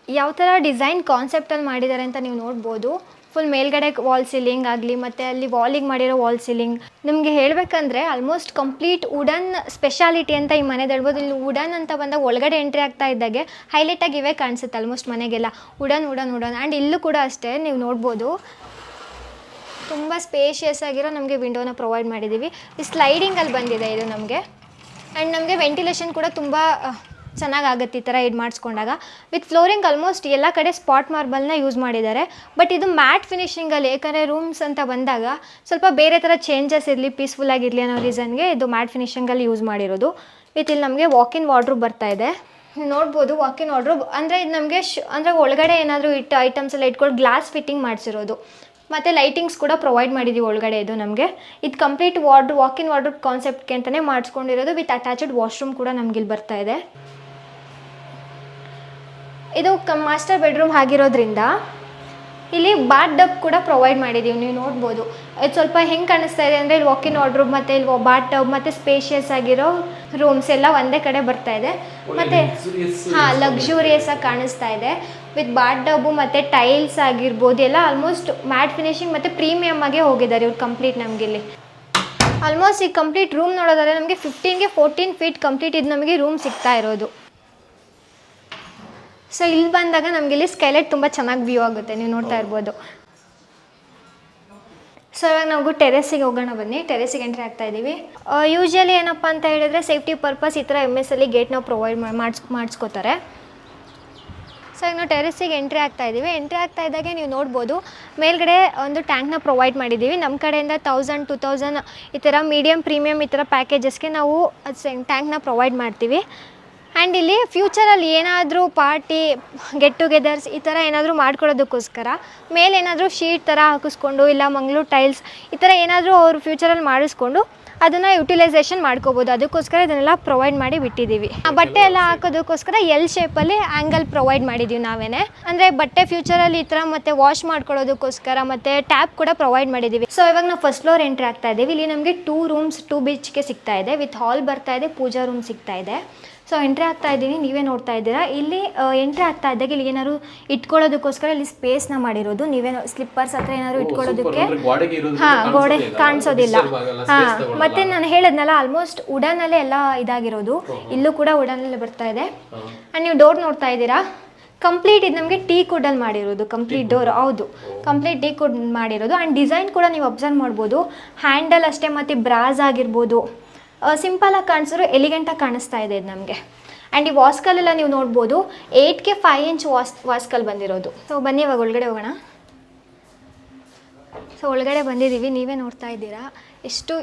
ಯಾವ ಥರ ಡಿಸೈನ್ ಕಾನ್ಸೆಪ್ಟಲ್ಲಿ ಮಾಡಿದ್ದಾರೆ ಅಂತ ನೀವು ನೋಡ್ಬೋದು. ಫುಲ್ ಮೇಲ್ಗಡೆ ವಾಲ್ ಸೀಲಿಂಗ್ ಆಗಲಿ ಮತ್ತು ಅಲ್ಲಿ ವಾಲಿಗೆ ಮಾಡಿರೋ ವಾಲ್ ಸೀಲಿಂಗ್. ನಿಮಗೆ ಹೇಳಬೇಕಂದ್ರೆ ಆಲ್ಮೋಸ್ಟ್ ಕಂಪ್ಲೀಟ್ ವುಡನ್ ಸ್ಪೆಷಾಲಿಟಿ ಅಂತ ಈ ಮನೆದು ಹೇಳ್ಬೋದು. ಇಲ್ಲಿ ವುಡನ್ ಅಂತ ಬಂದಾಗ ಒಳಗಡೆ ಎಂಟ್ರಿ ಆಗ್ತಾ ಇದ್ದಾಗೆ ಹೈಲೈಟಾಗಿ ಇವೇ ಕಾಣಿಸುತ್ತೆ ಆಲ್ಮೋಸ್ಟ್ ಮನೆಗೆಲ್ಲ ವುಡನ್. ಆ್ಯಂಡ್ ಇಲ್ಲೂ ಕೂಡ ಅಷ್ಟೇ ನೀವು ನೋಡ್ಬೋದು ತುಂಬ ಸ್ಪೇಷಿಯಸ್ ಆಗಿರೋ ನಮಗೆ ವಿಂಡೋನ ಪ್ರೊವೈಡ್ ಮಾಡಿದ್ದೀವಿ. ಈ ಸ್ಲೈಡಿಂಗಲ್ಲಿ ಬಂದಿದೆ ಇದು ನಮಗೆ. ಆ್ಯಂಡ್ ನಮಗೆ ವೆಂಟಿಲೇಷನ್ ಕೂಡ ತುಂಬ ಚೆನ್ನಾಗಾಗುತ್ತೆ ಈ ಥರ ಇದು ಮಾಡಿಸ್ಕೊಂಡಾಗ. ವಿತ್ ಫ್ಲೋರಿಂಗ್ ಆಲ್ಮೋಸ್ಟ್ ಎಲ್ಲ ಕಡೆ ಸ್ಪಾಟ್ ಮಾರ್ಬಲ್ನ ಯೂಸ್ ಮಾಡಿದ್ದಾರೆ. ಬಟ್ ಇದು ಮ್ಯಾಟ್ ಫಿನಿಷಿಂಗಲ್ಲಿ, ಯಾಕಂದರೆ ರೂಮ್ಸ್ ಅಂತ ಬಂದಾಗ ಸ್ವಲ್ಪ ಬೇರೆ ಥರ ಚೇಂಜಸ್ ಇರಲಿ, ಪೀಸ್ಫುಲ್ಲಾಗಿರಲಿ ಅನ್ನೋ ರೀಸನ್ಗೆ ಇದು ಮ್ಯಾಟ್ ಫಿನಿಷಿಂಗಲ್ಲಿ ಯೂಸ್ ಮಾಡಿರೋದು. ವಿತ್ ಇಲ್ಲಿ ನಮಗೆ ವಾಕ್-ಇನ್ ವಾರ್ಡ್ರೋಬ್ ಬರ್ತಾ ಇದೆ. ನೋಡ್ಬೋದು ವಾಕ್-ಇನ್ ವಾರ್ಡ್ರೋಬ್ ಅಂದರೆ ಇದು ನಮಗೆ ಅಂದರೆ ಒಳಗಡೆ ಏನಾದರೂ ಐಟಮ್ಸ್ ಎಲ್ಲ ಇಟ್ಕೊಂಡು ಗ್ಲಾಸ್ ಫಿಟ್ಟಿಂಗ್ ಮಾಡಿಸಿರೋದು. ಮತ್ತು ಲೈಟಿಂಗ್ಸ್ ಕೂಡ ಪ್ರೊವೈಡ್ ಮಾಡಿದ್ದೀವಿ ಒಳಗಡೆ. ಇದು ನಮಗೆ ಇದು ಕಂಪ್ಲೀಟ್ ವಾಕ್-ಇನ್ ವಾರ್ಡ್ರೋಬ್ ಕಾನ್ಸೆಪ್ಟ್ಗೆ ಅಂತಲೇ ಮಾಡಿಸ್ಕೊಂಡಿರೋದು. ವಿತ್ ಅಟ್ಯಾಚ್ಡ್ ವಾಶ್ರೂಮ್ ಕೂಡ ನಮ್ಗೆ ಇಲ್ಲಿ ಬರ್ತಾ ಇದೆ. ಇದು ಮಾಸ್ಟರ್ ಬೆಡ್ರೂಮ್ ಆಗಿರೋದ್ರಿಂದ ಇಲ್ಲಿ ಬಾತ್ ಟಬ್ ಕೂಡ ಪ್ರೊವೈಡ್ ಮಾಡಿದ್ದೀವಿ. ನೀವು ನೋಡ್ಬೋದು ಇದು ಸ್ವಲ್ಪ ಹೆಂಗೆ ಕಾಣಿಸ್ತಾ ಇದೆ ಅಂದರೆ ಇಲ್ಲಿ ವಾಕ್-ಇನ್ ವಾರ್ಡ್ರೋಬ್ ಮತ್ತು ಇಲ್ಲಿ ಬಾತ್ ಟಬ್ ಮತ್ತು ಸ್ಪೇಷಿಯಸ್ ಆಗಿರೋ ರೂಮ್ಸ್ ಎಲ್ಲ ಒಂದೇ ಕಡೆ ಬರ್ತಾ ಇದೆ ಮತ್ತು ಹಾಂ ಲಕ್ಸುರಿಯಸ್ ಆಗಿ ಕಾಣಿಸ್ತಾ ಇದೆ. ವಿತ್ ಬಾತ್ ಟಬು ಮತ್ತು ಟೈಲ್ಸ್ ಆಗಿರ್ಬೋದು ಎಲ್ಲ ಆಲ್ಮೋಸ್ಟ್ ಮ್ಯಾಟ್ ಫಿನಿಶಿಂಗ್ ಮತ್ತು ಪ್ರೀಮಿಯಮ್ ಆಗೇ ಹೋಗಿದ್ದಾರೆ ಇವ್ರು ಕಂಪ್ಲೀಟ್. ನಮಗೆ ಇಲ್ಲಿ ಆಲ್ಮೋಸ್ಟ್ ಈ ಕಂಪ್ಲೀಟ್ ರೂಮ್ ನೋಡೋದಾದ್ರೆ ನಮಗೆ 15ಗೆ 14 ಫೀಟ್ ಕಂಪ್ಲೀಟ್ ಇದು ನಮಗೆ ರೂಮ್ ಸಿಗ್ತಾ ಇರೋದು. ಸೊ ಇಲ್ಲಿ ಬಂದಾಗ ನಮಗೆ ಇಲ್ಲಿ ಸ್ಕೈಲೈಟ್ ತುಂಬ ಚೆನ್ನಾಗಿ ವ್ಯೂ ಆಗುತ್ತೆ, ನೀವು ನೋಡ್ತಾ ಇರ್ಬೋದು. ಸೊ ಇವಾಗ ನಾವು ಟೆರೆಸಿಗೆ ಹೋಗೋಣ ಬನ್ನಿ. ಟೆರೆಸಿಗೆ ಎಂಟ್ರಿ ಆಗ್ತಾ ಇದ್ದೀವಿ. ಯೂಶ್ವಲಿ ಏನಪ್ಪ ಅಂತ ಹೇಳಿದ್ರೆ ಸೇಫ್ಟಿ ಪರ್ಪಸ್ ಈ ಥರ MS ಅಲ್ಲಿ ಗೇಟ್ ನಾವು ಪ್ರೊವೈಡ್ ಮಾಡಿಸ್ಕೋತಾರೆ. ಸೊ ಈಗ ನಾವು ಟೆರೆಸಿಗೆ ಎಂಟ್ರಿ ಆಗ್ತಾ ಇದ್ದೀವಿ. ಎಂಟ್ರಿ ಆಗ್ತಾ ಇದ್ದಾಗೆ ನೀವು ನೋಡ್ಬೋದು ಮೇಲ್ಗಡೆ ಒಂದು ಟ್ಯಾಂಕ್ನ ಪ್ರೊವೈಡ್ ಮಾಡಿದ್ದೀವಿ. ನಮ್ಮ ಕಡೆಯಿಂದ 1000 2000 ಈ ಥರ ಮೀಡಿಯಮ್ ಪ್ರೀಮಿಯಮ್ ಈ ಥರ ಪ್ಯಾಕೇಜಸ್ಗೆ ನಾವು ಟ್ಯಾಂಕ್ನ ಪ್ರೊವೈಡ್ ಮಾಡ್ತೀವಿ. ಆ್ಯಂಡ್ ಇಲ್ಲಿ ಫ್ಯೂಚರಲ್ಲಿ ಏನಾದರೂ ಪಾರ್ಟಿ ಗೆಟ್ ಟುಗೆದರ್ಸ್ ಈ ಥರ ಏನಾದರೂ ಮಾಡ್ಕೊಳ್ಳೋದಕ್ಕೋಸ್ಕರ ಮೇಲೆ ಏನಾದರೂ ಶೀಟ್ ಥರ ಹಾಕಿಸ್ಕೊಂಡು ಇಲ್ಲ ಮಂಗಳೂರು ಟೈಲ್ಸ್ ಈ ಥರ ಏನಾದರೂ ಅವರು ಫ್ಯೂಚರಲ್ಲಿ ಮಾಡಿಸ್ಕೊಂಡು ಅದನ್ನು ಯುಟಿಲೈಸೇಷನ್ ಮಾಡ್ಕೋಬೋದು. ಅದಕ್ಕೋಸ್ಕರ ಇದನ್ನೆಲ್ಲ ಪ್ರೊವೈಡ್ ಮಾಡಿ ಬಿಟ್ಟಿದ್ದೀವಿ. ಆ ಬಟ್ಟೆ ಎಲ್ಲ ಹಾಕೋದಕ್ಕೋಸ್ಕರ ಎಲ್ ಶೇಪಲ್ಲಿ ಆ್ಯಂಗಲ್ ಪ್ರೊವೈಡ್ ಮಾಡಿದ್ದೀವಿ ನಾವೇನೆ. ಅಂದರೆ ಬಟ್ಟೆ ಫ್ಯೂಚರಲ್ಲಿ ಈ ಥರ ಮತ್ತು ವಾಶ್ ಮಾಡ್ಕೊಳ್ಳೋದಕ್ಕೋಸ್ಕರ ಮತ್ತು ಟ್ಯಾಪ್ ಕೂಡ ಪ್ರೊವೈಡ್ ಮಾಡಿದ್ದೀವಿ. ಸೊ ಇವಾಗ ನಾವು ಫಸ್ಟ್ ಫ್ಲೋರ್ ಎಂಟ್ರಿ ಆಗ್ತಾ ಇದ್ದೀವಿ. ಇಲ್ಲಿ ನಮಗೆ 2 ರೂಮ್ಸ್ 2 BHK ಸಿಗ್ತಾ ಇದೆ. ವಿತ್ ಹಾಲ್ ಬರ್ತಾ ಇದೆ, ಪೂಜಾ ರೂಮ್ ಸಿಗ್ತಾ ಇದೆ. ಸೊ ಎಂಟ್ರಿ ಆಗ್ತಾ ಇದ್ದೀನಿ, ನೀವೇ ನೋಡ್ತಾ ಇದ್ದೀರಾ. ಇಲ್ಲಿ ಎಂಟ್ರಿ ಆಗ್ತಾ ಇದ್ದಾಗ ಇಲ್ಲಿ ಏನಾದ್ರು ಇಟ್ಕೊಳ್ಳೋದಕ್ಕೋಸ್ಕರ ಇಲ್ಲಿ ಸ್ಪೇಸ್ನ ಮಾಡಿರೋದು. ನೀವೇ ಸ್ಲಿಪ್ಪರ್ಸ್ ಹತ್ರ ಏನಾದ್ರು ಇಟ್ಕೊಳ್ಳೋದಕ್ಕೆ ಹಾಂ ಗೋಡೆ ಕಾಣಿಸೋದಿಲ್ಲ. ಹಾಂ ಮತ್ತು ನಾನು ಹೇಳಿದ್ನಲ್ಲ ಆಲ್ಮೋಸ್ಟ್ ವುಡನಲ್ಲೇ ಎಲ್ಲ ಇದಾಗಿರೋದು. ಇಲ್ಲೂ ಕೂಡ ವುಡನಲ್ಲೇ ಬರ್ತಾ ಇದೆ. ಆ್ಯಂಡ್ ನೀವು ಡೋರ್ ನೋಡ್ತಾ ಇದ್ದೀರಾ, ಕಂಪ್ಲೀಟ್ ಇದು ನಮಗೆ ಟೀ ಕುಡ್ಡಲ್ಲಿ ಮಾಡಿರೋದು. ಕಂಪ್ಲೀಟ್ ಡೋರ್ ಹೌದು, ಕಂಪ್ಲೀಟ್ ಟೀ ಕುಡ್ ಮಾಡಿರೋದು. ಆ್ಯಂಡ್ ಡಿಸೈನ್ ಕೂಡ ನೀವು ಅಬ್ಸರ್ವ್ ಮಾಡ್ಬೋದು. ಹ್ಯಾಂಡಲ್ ಅಷ್ಟೇ ಮತ್ತು ಬ್ರಾಸ್ ಆಗಿರ್ಬೋದು ಸಿಂಪಲಾಗಿ ಕಾಣಿಸಿದ್ರು ಎಲಿಗೆಂಟಾಗಿ ಕಾಣಿಸ್ತಾ ಇದೆ ಇದು ನಮಗೆ. ಆ್ಯಂಡ್ ಈ ವಾಸ್ಕಲೆಲ್ಲ ನೀವು ನೋಡ್ಬೋದು 8ಗೆ 5 ಇಂಚ್ ವಾಸ್ಕಲ್ ಬಂದಿರೋದು. ಸೊ ಬನ್ನಿ ಇವಾಗ ಒಳಗಡೆ ಹೋಗೋಣ. ಸೊ ಒಳಗಡೆ ಬಂದಿದ್ದೀವಿ, ನೀವೇ ನೋಡ್ತಾ ಇದ್ದೀರಾ ಎಷ್ಟು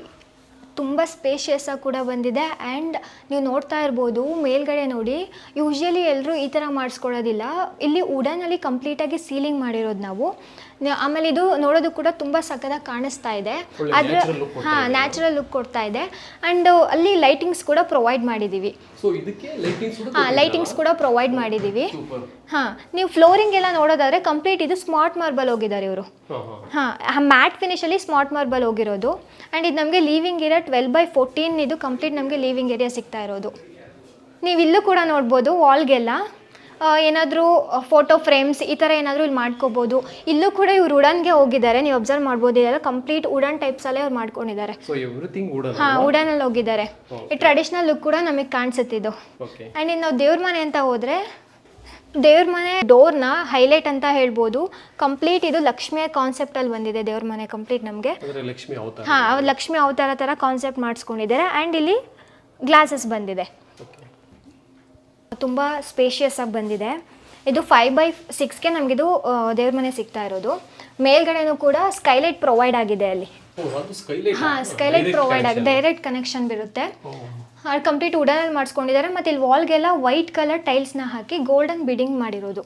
ತುಂಬ ಸ್ಪೇಷಿಯಸ್ ಆಗಿ ಕೂಡ ಬಂದಿದೆ. ಆ್ಯಂಡ್ ನೀವು ನೋಡ್ತಾ ಇರ್ಬೋದು ಮೇಲ್ಗಡೆ ನೋಡಿ, ಯೂಶ್ವಲಿ ಎಲ್ಲರೂ ಈ ಥರ ಮಾಡಿಸ್ಕೊಳ್ಳೋದಿಲ್ಲ. ಇಲ್ಲಿ ವುಡನಲ್ಲಿ ಕಂಪ್ಲೀಟಾಗಿ ಸೀಲಿಂಗ್ ಮಾಡಿರೋದು ನಾವು. ಆಮೇಲೆ ಇದು ನೋಡೋದು ಕೂಡ ತುಂಬ ಸಕ್ಕತ್ತಾಗಿ ಕಾಣಿಸ್ತಾ ಇದೆ. ಆದರೆ ಹಾಂ ನ್ಯಾಚುರಲ್ ಲುಕ್ ಕೊಡ್ತಾ ಇದೆ. ಆ್ಯಂಡ್ ಅಲ್ಲಿ ಲೈಟಿಂಗ್ಸ್ ಕೂಡ ಪ್ರೊವೈಡ್ ಮಾಡಿದ್ದೀವಿ. ಹಾಂ ಲೈಟಿಂಗ್ಸ್ ಕೂಡ ಪ್ರೊವೈಡ್ ಮಾಡಿದ್ದೀವಿ. ಹಾಂ ನೀವು ಫ್ಲೋರಿಂಗ್ ಎಲ್ಲ ನೋಡೋದಾದರೆ ಕಂಪ್ಲೀಟ್ ಇದು ಸ್ಮಾರ್ಟ್ ಮಾರ್ಬಲ್ ಹೋಗಿದ್ದಾರೆ ಇವರು. ಹಾಂ ಮ್ಯಾಟ್ ಫಿನಿಶಲ್ಲಿ ಸ್ಮಾರ್ಟ್ ಮಾರ್ಬಲ್ ಹೋಗಿರೋದು. ಆ್ಯಂಡ್ ಇದು ನಮಗೆ ಲೀವಿಂಗ್ ಏರಿಯಾ 12/14 ಇದು ಕಂಪ್ಲೀಟ್ ನಮಗೆ ಲೀವಿಂಗ್ ಏರಿಯಾ ಸಿಗ್ತಾ ಇರೋದು. ನೀವು ಇಲ್ಲೂ ಕೂಡ ನೋಡ್ಬೋದು ವಾಲ್ಗೆಲ್ಲ ಏನಾದರೂ ಫೋಟೋ ಫ್ರೇಮ್ಸ್ ಈ ಥರ ಏನಾದರೂ ಇಲ್ಲಿ ಮಾಡ್ಕೋಬೋದು. ಇಲ್ಲೂ ಕೂಡ ಇವ್ರು ವುಡನ್ಗೆ ಹೋಗಿದ್ದಾರೆ, ನೀವು ಅಬ್ಸರ್ವ್ ಮಾಡ್ಬೋದು. ಇದೆಲ್ಲ ಕಂಪ್ಲೀಟ್ ವುಡನ್ ಟೈಪ್ಸಲ್ಲೇ ಅವ್ರು ಮಾಡ್ಕೊಂಡಿದ್ದಾರೆ. ಹಾಂ ವುಡನಲ್ಲಿ ಹೋಗಿದ್ದಾರೆ. ಈ ಟ್ರೆಡಿಷ್ನಲ್ ಲುಕ್ ಕೂಡ ನಮಗೆ ಕಾಣಿಸುತ್ತೆ ಇದು. ಆ್ಯಂಡ್ ಇನ್ನು ನಾವು ದೇವ್ರ ಮನೆ ಅಂತ ಹೋದರೆ ದೇವ್ರ ಮನೆ ಡೋರ್ನ ಹೈಲೈಟ್ ಅಂತ ಹೇಳ್ಬೋದು. ಕಂಪ್ಲೀಟ್ ಇದು ಲಕ್ಷ್ಮಿಯ ಕಾನ್ಸೆಪ್ಟಲ್ಲಿ ಬಂದಿದೆ ದೇವ್ರ ಮನೆ ಕಂಪ್ಲೀಟ್ ನಮಗೆ. ಹಾಂ ಲಕ್ಷ್ಮಿ ಅವತಾರ ಥರ ಕಾನ್ಸೆಪ್ಟ್ ಮಾಡಿಸ್ಕೊಂಡಿದ್ದಾರೆ. ಆ್ಯಂಡ್ ಇಲ್ಲಿ ಗ್ಲಾಸಸ್ ಬಂದಿದೆ, ತುಂಬ ಸ್ಪೇಷಿಯಸ್ ಆಗಿ ಬಂದಿದೆ. ಇದು 5/6ಗೆ ನಮಗಿದು ದೇವ್ರ ಮನೆ ಸಿಗ್ತಾ ಇರೋದು. ಮೇಲ್ಗಡೆನೂ ಕೂಡ ಸ್ಕೈಲೈಟ್ ಪ್ರೊವೈಡ್ ಆಗಿದೆ ಅಲ್ಲಿ. ಹಾಂ ಸ್ಕೈಲೈಟ್ ಪ್ರೊವೈಡ್ ಆಗಿದೆ, ಡೈರೆಕ್ಟ್ ಕನೆಕ್ಷನ್ ಬರುತ್ತೆ. ಕಂಪ್ಲೀಟ್ ವುಡನಲ್ಲಿ ಮಾಡಿಸ್ಕೊಂಡಿದ್ದಾರೆ. ಮತ್ತು ಇಲ್ಲಿ ವಾಲ್ಗೆಲ್ಲ ವೈಟ್ ಕಲರ್ ಟೈಲ್ಸ್ನ ಹಾಕಿ ಗೋಲ್ಡನ್ ಬಿಡಿಂಗ್ ಮಾಡಿರೋದು.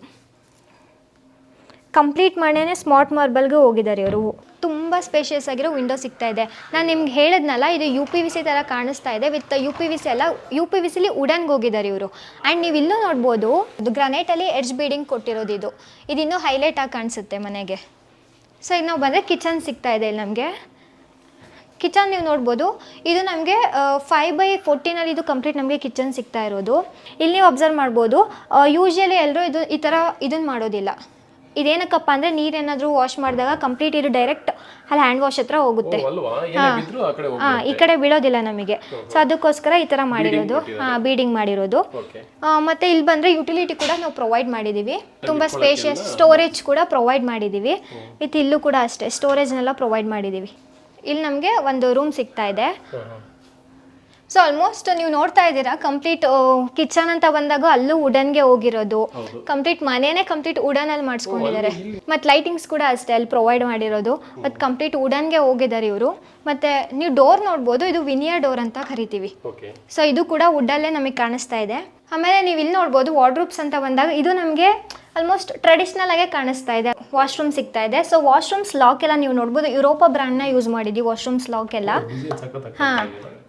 ಕಂಪ್ಲೀಟ್ ಮನೆಯೇ ಸ್ಮಾರ್ಟ್ ಮಾರ್ಬಲ್ಗೆ ಹೋಗಿದ್ದಾರೆ ಇವರು. ತುಂಬ ಸ್ಪೇಷಿಯಸ್ ಆಗಿರೋ ವಿಂಡೋ ಸಿಗ್ತಾ ಇದೆ. ನಾನು ನಿಮ್ಗೆ ಹೇಳಿದ್ನಲ್ಲ ಇದು UPVC ಥರ ಕಾಣಿಸ್ತಾ ಇದೆ. ವಿತ್ UPVC ಎಲ್ಲ UPVCಲಿ ವುಡನ್ಗೆ ಹೋಗಿದ್ದಾರೆ ಇವರು. ಆ್ಯಂಡ್ ನೀವು ಇಲ್ಲೂ ನೋಡ್ಬೋದು ಇದು ಗ್ರಾನೈಟಲ್ಲಿ ಎಡ್ಜ್ ಬೀಡಿಂಗ್ ಕೊಟ್ಟಿರೋದು. ಇದು ಇನ್ನೂ ಹೈಲೈಟ್ ಆಗಿ ಕಾಣಿಸುತ್ತೆ ಮನೆಗೆ. ಸೊ ಈಗ ನಾವು ಬಂದರೆ ಕಿಚನ್ ಸಿಗ್ತಾ ಇದೆ ಇಲ್ಲಿ ನಮಗೆ. ಕಿಚನ್ ನೀವು ನೋಡ್ಬೋದು, ಇದು ನಮಗೆ 5/14 ಇದು ಕಂಪ್ಲೀಟ್ ನಮಗೆ ಕಿಚನ್ ಸಿಗ್ತಾ ಇರೋದು. ಇಲ್ಲಿ ನೀವು ಅಬ್ಸರ್ವ್ ಮಾಡ್ಬೋದು, ಯೂಶ್ವಲಿ ಎಲ್ಲರೂ ಈ ಥರ ಇದನ್ನು ಮಾಡೋದಿಲ್ಲ. ಇದೇನಕ್ಕಪ್ಪ ಅಂದರೆ ನೀರೇನಾದರೂ ವಾಶ್ ಮಾಡಿದಾಗ ಕಂಪ್ಲೀಟ್ ಇದು ಡೈರೆಕ್ಟ್ ಅಲ್ಲಿ ಹ್ಯಾಂಡ್ ವಾಶ್ ಹತ್ರ ಹೋಗುತ್ತೆ. ಹಾಂ ಈ ಕಡೆ ಬೀಳೋದಿಲ್ಲ ನಮಗೆ. ಸೊ ಅದಕ್ಕೋಸ್ಕರ ಈ ಥರ ಮಾಡಿರೋದು, ಬೀಡಿಂಗ್ ಮಾಡಿರೋದು. ಮತ್ತು ಇಲ್ಲಿ ಬಂದರೆ ಯುಟಿಲಿಟಿ ಕೂಡ ನಾವು ಪ್ರೊವೈಡ್ ಮಾಡಿದ್ದೀವಿ. ತುಂಬ ಸ್ಪೇಷಿಯಸ್ ಸ್ಟೋರೇಜ್ ಕೂಡ ಪ್ರೊವೈಡ್ ಮಾಡಿದ್ದೀವಿ. ವಿತ್ ಇಲ್ಲೂ ಕೂಡ ಅಷ್ಟೇ ಸ್ಟೋರೇಜ್ನೆಲ್ಲ ಪ್ರೊವೈಡ್ ಮಾಡಿದ್ದೀವಿ. ಇಲ್ಲಿ ನಮಗೆ ಒಂದು ರೂಮ್ ಸಿಗ್ತಾ ಇದೆ. ಸೊ ಆಲ್ಮೋಸ್ಟ್ ನೀವು ನೋಡ್ತಾ ಇದ್ದೀರಾ ಕಂಪ್ಲೀಟ್ ಕಿಚನ್ ಅಂತ ಬಂದಾಗ ಅಲ್ಲೂ ವುಡನ್ಗೆ ಹೋಗಿರೋದು. ಕಂಪ್ಲೀಟ್ ಮನೇನೆ ಕಂಪ್ಲೀಟ್ ವುಡನಲ್ಲಿ ಮಾಡಿಸ್ಕೊಂಡಿದ್ದಾರೆ. ಮತ್ತು ಲೈಟಿಂಗ್ಸ್ ಕೂಡ ಅಷ್ಟೇ ಅಲ್ಲಿ ಪ್ರೊವೈಡ್ ಮಾಡಿರೋದು. ಮತ್ತು ಕಂಪ್ಲೀಟ್ ವುಡನ್ಗೆ ಹೋಗಿದ್ದಾರೆ ಇವರು. ಮತ್ತು ನೀವು ಡೋರ್ ನೋಡ್ಬೋದು, ಇದು ವಿನಿಯರ್ ಡೋರ್ ಅಂತ ಕರಿತೀವಿ. ಸೊ ಇದು ಕೂಡ ವುಡ್ಡಲ್ಲೇ ನಮಗೆ ಕಾಣಿಸ್ತಾ ಇದೆ. ಆಮೇಲೆ ನೀವು ಇಲ್ಲಿ ನೋಡ್ಬೋದು ವಾರ್ಡ್ರೂಬ್ಸ್ ಅಂತ ಬಂದಾಗ ಇದು ನಮಗೆ ಆಲ್ಮೋಸ್ಟ್ ಟ್ರೆಡಿಷ್ನಲ್ ಆಗೇ ಕಾಣಿಸ್ತಾ ಇದೆ. ವಾಶ್ರೂಮ್ ಸಿಗ್ತಾ ಇದೆ. ಸೊ ವಾಶ್ರೂಮ್ಸ್ ಲಾಕ್ ಎಲ್ಲ ನೀವು ನೋಡ್ಬೋದು ಯುರೋಪಾ ಬ್ರ್ಯಾಂಡ್ನ ಯೂಸ್ ಮಾಡಿದ್ದೀವಿ. ವಾಶ್ರೂಮ್ಸ್ ಲಾಕ್ ಎಲ್ಲ ಹಾಂ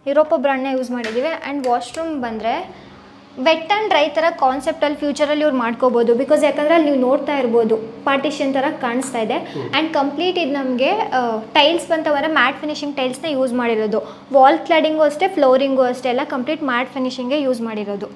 ಯುರೋಪಾ ಬ್ರ್ಯಾಂಡ್ನ ಯೂಸ್ ಮಾಡಿದ್ದೀವಿ. ಆ್ಯಂಡ್ ವಾಶ್ರೂಮ್ ಬಂದರೆ ವೆಟ್ ಆ್ಯಂಡ್ ಡ್ರೈ ಥರ ಕಾನ್ಸೆಪ್ಟಲ್ಲಿ ಫ್ಯೂಚರಲ್ಲಿ ಇವ್ರು ಮಾಡ್ಕೋಬೋದು. ಬಿಕಾಸ್ ಯಾಕಂದರೆ ಅಲ್ಲಿ ನೀವು ನೋಡ್ತಾ ಇರ್ಬೋದು ಪಾರ್ಟಿಷನ್ ಥರ ಕಾಣಿಸ್ತಾ ಇದೆ. ಆ್ಯಂಡ್ ಕಂಪ್ಲೀಟ್ ಇದು ನಮಗೆ ಟೈಲ್ಸ್ ಬಂತವರ ಮ್ಯಾಟ್ ಫಿನಿಶಿಂಗ್ ಟೈಲ್ಸ್ನ ಯೂಸ್ ಮಾಡಿರೋದು. ವಾಲ್ ಕ್ಲಾಡಿಂಗು ಅಷ್ಟೇ, ಫ್ಲೋರಿಂಗು ಅಷ್ಟೇ, ಎಲ್ಲ ಕಂಪ್ಲೀಟ್ ಮ್ಯಾಟ್ ಫಿನಿಶಿಂಗೇ ಯೂಸ್ ಮಾಡಿರೋದು.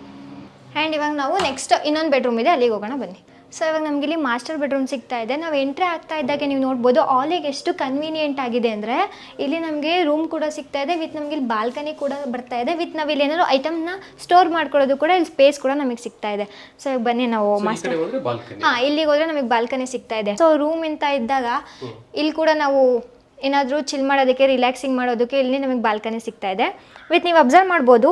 ಆ್ಯಂಡ್ ಇವಾಗ ನಾವು ನೆಕ್ಸ್ಟ್ ಇನ್ನೊಂದು ಬೆಡ್ರೂಮ್ ಇದೆ, ಅಲ್ಲಿಗೆ ಹೋಗೋಣ ಬನ್ನಿ. ಸೊ ಇವಾಗ ನಮಗೆ ಇಲ್ಲಿ ಮಾಸ್ಟರ್ ಬೆಡ್ರೂಮ್ ಸಿಗ್ತಾ ಇದೆ. ನಾವು ಎಂಟ್ರಿ ಆಗ್ತಾ ಇದ್ದಾಗೆ ನೀವು ನೋಡ್ಬೋದು ಆಲಿಗೆ ಎಷ್ಟು ಕನ್ವೀನಿಯೆಂಟ್ ಆಗಿದೆ ಅಂದರೆ ಇಲ್ಲಿ ನಮಗೆ ರೂಮ್ ಕೂಡ ಸಿಗ್ತಾ ಇದೆ, ವಿತ್ ನಮಗೆ ಇಲ್ಲಿ ಬಾಲ್ಕನಿ ಕೂಡ ಬರ್ತಾ ಇದೆ, ವಿತ್ ನಾವು ಇಲ್ಲಿ ಏನಾದ್ರು ಐಟಮ್ನ ಸ್ಟೋರ್ ಮಾಡ್ಕೊಳ್ಳೋದು ಕೂಡ ಇಲ್ಲಿ ಸ್ಪೇಸ್ ಕೂಡ ನಮಗೆ ಸಿಗ್ತಾ ಇದೆ. ಸೊ ಇವಾಗ ಬನ್ನಿ ನಾವು ಮಾಸ್ಟರ್ ಇಲ್ಲಿಗೆ ಹೋದರೆ ನಮಗೆ ಬಾಲ್ಕನಿ ಸಿಗ್ತಾ ಇದೆ. ಸೊ ರೂಮ್ ಅಂತ ಇದ್ದಾಗ ಇಲ್ಲಿ ಕೂಡ ನಾವು ಏನಾದರೂ ಚಿಲ್ ಮಾಡೋದಕ್ಕೆ, ರಿಲ್ಯಾಕ್ಸಿಂಗ್ ಮಾಡೋದಕ್ಕೆ ಇಲ್ಲಿ ನಮಗೆ ಬಾಲ್ಕನಿ ಸಿಗ್ತಾ ಇದೆ. ವಿತ್ ನೀವು ಅಬ್ಸರ್ವ್ ಮಾಡ್ಬೋದು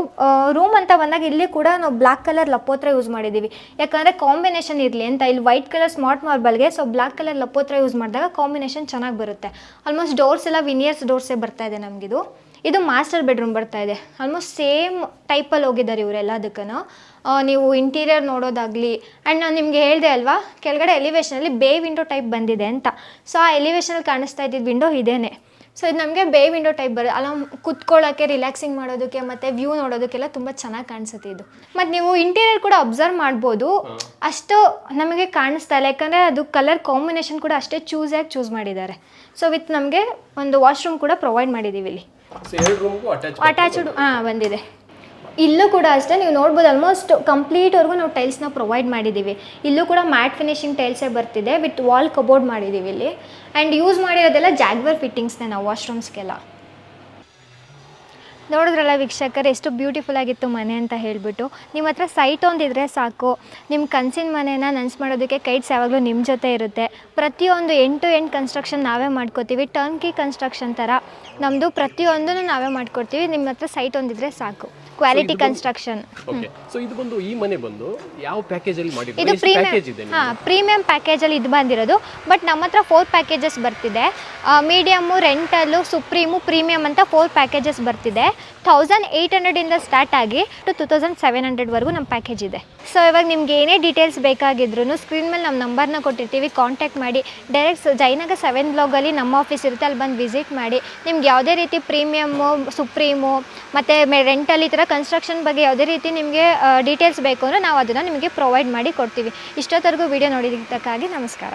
ರೂಮ್ ಅಂತ ಬಂದಾಗ ಇಲ್ಲಿ ಕೂಡ ನಾವು ಬ್ಲ್ಯಾಕ್ ಕಲರ್ ಲಪೋತ್ರ ಯೂಸ್ ಮಾಡಿದ್ದೀವಿ. ಯಾಕಂದರೆ ಕಾಂಬಿನೇಷನ್ ಇರಲಿ ಅಂತ. ಇಲ್ಲಿ ವೈಟ್ ಕಲರ್ ಸ್ಮಾರ್ಟ್ ಮಾರ್ಬಲ್ಗೆ ಸೊ ಬ್ಲ್ಯಾಕ್ ಕಲರ್ ಲಪೋತ್ರ ಯೂಸ್ ಮಾಡಿದಾಗ ಕಾಂಬಿನೇಷನ್ ಚೆನ್ನಾಗಿ ಬರುತ್ತೆ. ಆಲ್ಮೋಸ್ಟ್ ಡೋರ್ಸ್ ಎಲ್ಲ ವಿನಿಯರ್ಸ್ ಡೋರ್ಸೇ ಬರ್ತಾ ಇದೆ ನಮಗಿದು. ಇದು ಮಾಸ್ಟರ್ ಬೆಡ್ರೂಮ್ ಬರ್ತಾ ಇದೆ. ಆಲ್ಮೋಸ್ಟ್ ಸೇಮ್ ಟೈಪಲ್ಲಿ ಹೋಗಿದ್ದಾರೆ ಇವರೆಲ್ಲದಕ್ಕೂ. ನೀವು ಇಂಟೀರಿಯರ್ ನೋಡೋದಾಗಲಿ, ಆ್ಯಂಡ್ ನಾನು ನಿಮಗೆ ಹೇಳಿದೆ ಅಲ್ವಾ ಕೆಳಗಡೆ ಎಲಿವೇಷನಲ್ಲಿ ಬೇ ವಿಂಡೋ ಟೈಪ್ ಬಂದಿದೆ ಅಂತ. ಸೊ ಆ ಎಲಿವೇಷನಲ್ಲಿ ಕಾಣಿಸ್ತಾ ಇದ್ದಿದ್ದು ವಿಂಡೋ ಇದೇನೆ. ಸೊ ಇದು ನಮಗೆ ಬೇ ವಿಂಡೋ ಟೈಪ್ ಬರುತ್ತೆ. ಅಲ್ಲ ಕುತ್ಕೊಳ್ಳೋಕ್ಕೆ, ರಿಲ್ಯಾಕ್ಸಿಂಗ್ ಮಾಡೋದಕ್ಕೆ ಮತ್ತು ವ್ಯೂ ನೋಡೋದಕ್ಕೆಲ್ಲ ತುಂಬ ಚೆನ್ನಾಗಿ ಕಾಣಿಸುತ್ತೆ ಇದು. ಮತ್ತು ನೀವು ಇಂಟೀರಿಯರ್ ಕೂಡ ಅಬ್ಸರ್ವ್ ಮಾಡ್ಬೋದು, ಅಷ್ಟು ನಮಗೆ ಕಾಣಿಸ್ತಾ ಇಲ್ಲ. ಯಾಕಂದರೆ ಅದು ಕಲರ್ ಕಾಂಬಿನೇಷನ್ ಕೂಡ ಅಷ್ಟೇ ಚೂಸ್ ಮಾಡಿದ್ದಾರೆ. ಸೊ ವಿತ್ ನಮಗೆ ಒಂದು ವಾಶ್ರೂಮ್ ಕೂಡ ಪ್ರೊವೈಡ್ ಮಾಡಿದ್ದೀವಿ ಇಲ್ಲಿ. ಅಟ್ಯಾಚ್ಡ್ ಬಂದಿದೆ. ಇಲ್ಲೂ ಕೂಡ ಅಷ್ಟೇ ನೀವು ನೋಡ್ಬೋದು ಆಲ್ಮೋಸ್ಟ್ ಕಂಪ್ಲೀಟ್ವರೆಗೂ ನಾವು ಟೈಲ್ಸ್ನ ಪ್ರೊವೈಡ್ ಮಾಡಿದ್ದೀವಿ. ಇಲ್ಲೂ ಕೂಡ ಮ್ಯಾಟ್ ಫಿನಿಶಿಂಗ್ ಟೈಲ್ಸೇ ಬರ್ತಿದೆ, ವಿತ್ ವಾಲ್ ಕಬೋರ್ಡ್ ಮಾಡಿದ್ದೀವಿ ಇಲ್ಲಿ. ಆ್ಯಂಡ್ ಯೂಸ್ ಮಾಡಿರೋದೆಲ್ಲ ಜಾಗ್ವರ್ ಫಿಟ್ಟಿಂಗ್ಸ್ನೇ ನಾವು ವಾಶ್ರೂಮ್ಸ್ಗೆಲ್ಲ. ನೋಡಿದ್ರಲ್ಲ ವೀಕ್ಷಕರು ಎಷ್ಟು ಬ್ಯೂಟಿಫುಲ್ ಆಗಿತ್ತು ಮನೆ ಅಂತ ಹೇಳಿಬಿಟ್ಟು. ನಿಮ್ಮ ಹತ್ರ ಸೈಟ್ ಒಂದಿದ್ರೆ ಸಾಕು, ನಿಮ್ಮ ಕನಸಿನ ಮನೇನ ನನಸು ಮಾಡೋದಕ್ಕೆ ಕೈಟ್ಸ್ ಯಾವಾಗಲೂ ನಿಮ್ಮ ಜೊತೆ ಇರುತ್ತೆ. ಪ್ರತಿಯೊಂದು ಎಂಡ್ ಟು ಎಂಡ್ ಕನ್ಸ್ಟ್ರಕ್ಷನ್ ನಾವೇ ಮಾಡ್ಕೋತೀವಿ. ಟರ್ನ್ಕಿ ಕನ್ಸ್ಟ್ರಕ್ಷನ್ ಥರ ನಮ್ಮದು ಪ್ರತಿಯೊಂದನ್ನು ನಾವೇ ಮಾಡ್ಕೊಡ್ತೀವಿ. ನಿಮ್ಮ ಹತ್ರ ಸೈಟ್ ಒಂದಿದ್ರೆ ಸಾಕು. Quality construction. ಸೊ ಇದು ಬಂದು ಈ ಮನೆ ಬಂದು ಯಾವ ಪ್ಯಾಕೇಜಲ್ಲಿ ಮಾಡಿರೋದು? ಇದು ಪ್ರೀಮಿಯಂ ಪ್ಯಾಕೇಜಲ್ಲಿ ಇದು ಬಂದಿರೋದು. ಬಟ್ ನಮ್ಮ ಹತ್ರ 4 ಪ್ಯಾಕೇಜಸ್ ಬರ್ತಿದೆ. ಮೀಡಿಯಮ್ಮು, ರೆಂಟಲ್ಲು, ಸುಪ್ರೀಮು, ಪ್ರೀಮಿಯಮ್ ಅಂತ 4 ಪ್ಯಾಕೇಜಸ್ ಬರ್ತಿದೆ. 1800 ಸ್ಟಾರ್ಟ್ ಆಗಿ 2700ವರೆಗೂ ನಮ್ಮ ಪ್ಯಾಕೇಜ್ ಇದೆ. ಸೊ ಇವಾಗ ನಿಮ್ಗೆ ಏನೇ ಡೀಟೇಲ್ಸ್ ಬೇಕಾಗಿದ್ರು ಸ್ಕ್ರೀನ್ ಮೇಲೆ ನಮ್ಮ ನಂಬರ್ನ ಕೊಟ್ಟಿರ್ತೀವಿ, ಕಾಂಟ್ಯಾಕ್ಟ್ ಮಾಡಿ. ಡೈರೆಕ್ಟ್ ಜಯನಗರ 7 ಬ್ಲಾಗಲ್ಲಿ ನಮ್ಮ ಆಫೀಸ್ ಇರುತ್ತೆ, ಅಲ್ಲಿ ಬಂದು ವಿಸಿಟ್ ಮಾಡಿ. ನಿಮ್ಗೆ ಯಾವುದೇ ರೀತಿ ಪ್ರೀಮಿಯಮ್ಮು, ಸುಪ್ರೀಮು ಮತ್ತು ರೆಂಟಲ್ ಈ ಥರ ಕನ್ಸ್ಟ್ರಕ್ಷನ್ ಬಗ್ಗೆ ಯಾವುದೇ ರೀತಿ ನಿಮಗೆ ಡೀಟೇಲ್ಸ್ ಬೇಕು ಅಂದರೆ ನಾವು ಅದನ್ನು ನಿಮಗೆ ಪ್ರೊವೈಡ್ ಮಾಡಿ ಕೊಡ್ತೀವಿ. ಇಷ್ಟೊತ್ತರೆಗೂ ವಿಡಿಯೋ ನೋಡಿದ್ದಕ್ಕಾಗಿ ನಮಸ್ಕಾರ.